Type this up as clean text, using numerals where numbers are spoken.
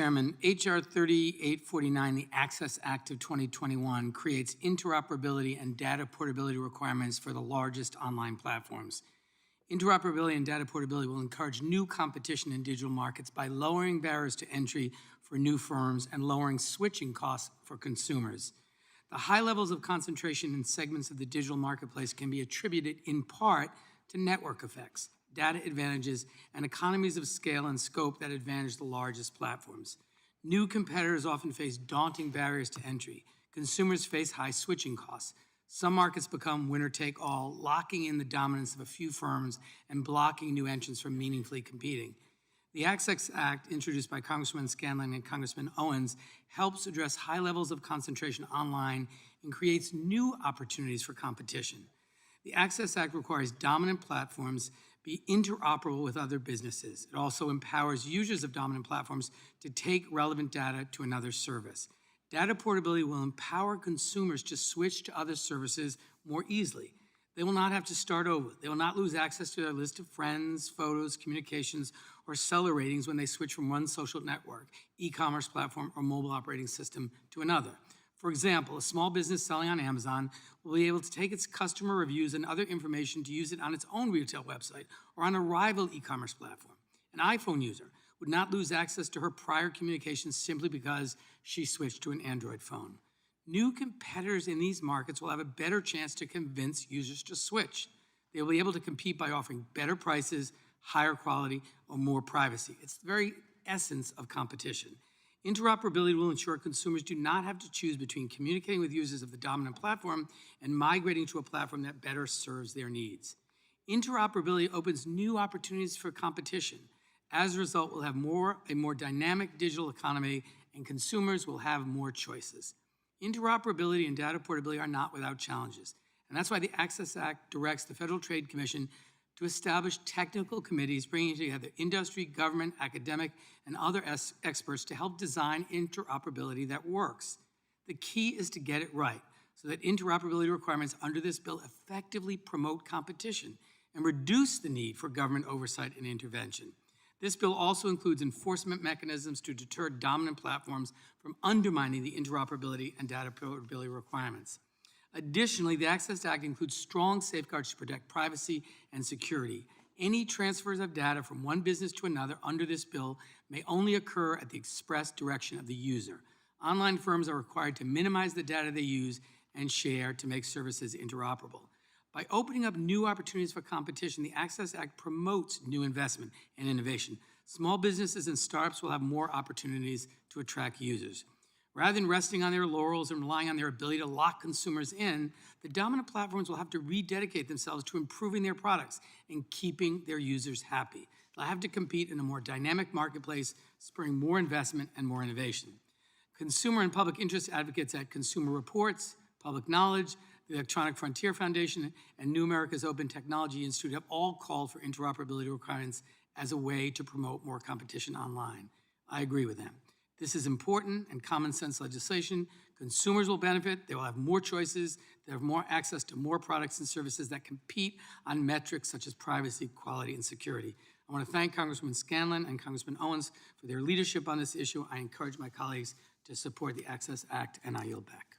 Chairman, H.R. 3849, the Access Act of 2021, creates interoperability and data portability requirements for the largest online platforms. Interoperability and data portability will encourage new competition in digital markets by lowering barriers to entry for new firms and lowering switching costs for consumers. The high levels of concentration in segments of the digital marketplace can be attributed in part to network effects, data advantages, and economies of scale and scope that advantage the largest platforms. New competitors often face daunting barriers to entry. Consumers face high switching costs. Some markets become winner-take-all, locking in the dominance of a few firms and blocking new entrants from meaningfully competing. The Access Act, introduced by Congressman Scanlon and Congressman Owens, helps address high levels of concentration online and creates new opportunities for competition. The Access Act requires dominant platforms be interoperable with other businesses. It also empowers users of dominant platforms to take relevant data to another service. Data portability will empower consumers to switch to other services more easily. They will not have to start over. They will not lose access to their list of friends, photos, communications, or seller ratings when they switch from one social network, e-commerce platform, or mobile operating system to another. For example, a small business selling on Amazon will be able to take its customer reviews and other information to use it on its own retail website or on a rival e-commerce platform. An iPhone user would not lose access to her prior communications simply because she switched to an Android phone. New competitors in these markets will have a better chance to convince users to switch. They will be able to compete by offering better prices, higher quality, or more privacy. It's the very essence of competition. Interoperability will ensure consumers do not have to choose between communicating with users of the dominant platform and migrating to a platform that better serves their needs. Interoperability opens new opportunities for competition. As a result, we'll have a more dynamic digital economy, and consumers will have more choices. Interoperability and data portability are not without challenges, and that's why the Access Act directs the Federal Trade Commission to establish technical committees bringing together industry, government, academic, and other experts to help design interoperability that works. The key is to get it right so that interoperability requirements under this bill effectively promote competition and reduce the need for government oversight and intervention. This bill also includes enforcement mechanisms to deter dominant platforms from undermining the interoperability and data portability requirements. Additionally, the Access Act includes strong safeguards to protect privacy and security. Any transfers of data from one business to another under this bill may only occur at the express direction of the user. Online firms are required to minimize the data they use and share to make services interoperable. By opening up new opportunities for competition, the Access Act promotes new investment and innovation. Small businesses and startups will have more opportunities to attract users. Rather than resting on their laurels and relying on their ability to lock consumers in, the dominant platforms will have to rededicate themselves to improving their products and keeping their users happy. They'll have to compete in a more dynamic marketplace, spurring more investment and more innovation. Consumer and public interest advocates at Consumer Reports, Public Knowledge, the Electronic Frontier Foundation, and New America's Open Technology Institute have all called for interoperability requirements as a way to promote more competition online. I agree with them. This is important and common sense legislation. Consumers will benefit. They will have more choices. They have more access to more products and services that compete on metrics such as privacy, quality, and security. I want to thank Congressman Scanlon and Congressman Owens for their leadership on this issue. I encourage my colleagues to support the Access Act, and I yield back.